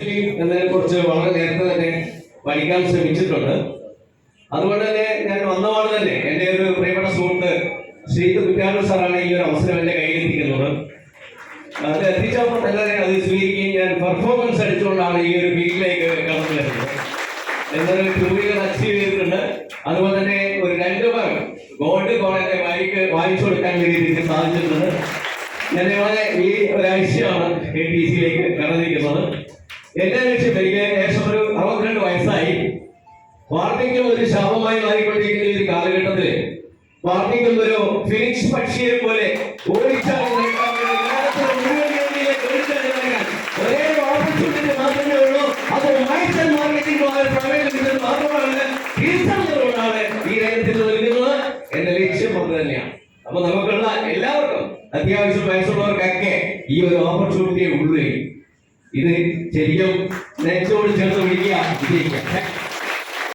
എന്നതിനെക്കുറിച്ച് വളരെ നേരത്തെ തന്നെ പഠിക്കാൻ ശ്രമിച്ചിട്ടുണ്ട്. അതുകൊണ്ട് തന്നെ ഞാൻ വന്നപാട് തന്നെ എൻ്റെ ഒരു പ്രിയപ്പെട്ട സുഹൃത്ത് ശ്രീത് കുറ്റാലൂർ സാറാണ് ഈ ഒരു അവസരം എൻ്റെ കയ്യിലെത്തിക്കുന്നത്. അത് എത്തിച്ചപ്പോൾ തന്നെ അത് സ്വീകരിക്കുകയും ഞാൻ പെർഫോമൻസ് അടിച്ചുകൊണ്ടാണ് ഈ ഒരു ഫീൽഡിലേക്ക് കടന്നു വരുന്നത്. എന്നൊരു 2 വീലർ അച്ചീവ് ചെയ്തിട്ടുണ്ട്. അതുപോലെ തന്നെ ഒരു 2 പേർ ഗോൾഡ് കോളേജ് വായിച്ചു കൊടുക്കാൻ വേണ്ടി എനിക്ക് സാധിച്ചിട്ടുണ്ട്. ഞാൻ ഈ ഒരാഴ്ചയാണ് KTCയിലേക്ക് കടന്നിരിക്കുന്നത്. എന്റെ ലക്ഷ്യം എനിക്ക് ഏകദേശം ഒരു 62 വയസ്സായി. വാർദ്ധക്യം ഒരു ശാപമായി മാറിക്കൊണ്ടിരിക്കുന്ന ഈ ഒരു കാലഘട്ടത്തില് വാർദ്ധക്യം ഒരു ഫിനിക്സ് പക്ഷിയെ പോലെ ഓടിച്ചാൽ ഒരേ ഓപ്പർച്യൂണിറ്റി മാത്രമേ ഉള്ളൂ. അത് മൈസൽ മാർക്കറ്റിംഗ് മാത്രമാണ് ഈ രംഗത്തിൽ നിൽക്കുന്നത്. എന്റെ ലക്ഷ്യം അത് തന്നെയാണ്. അപ്പൊ നമുക്കുള്ള എല്ലാവർക്കും അത്യാവശ്യം വയസ്സുള്ളവർക്കൊക്കെ ഈ ഒരു ഓപ്പർച്യൂണിറ്റിയെ ഉള്ളൂ. ഇത് ശരിക്കും നെച്ചോട് ചേർത്ത് വിളിക്കുക.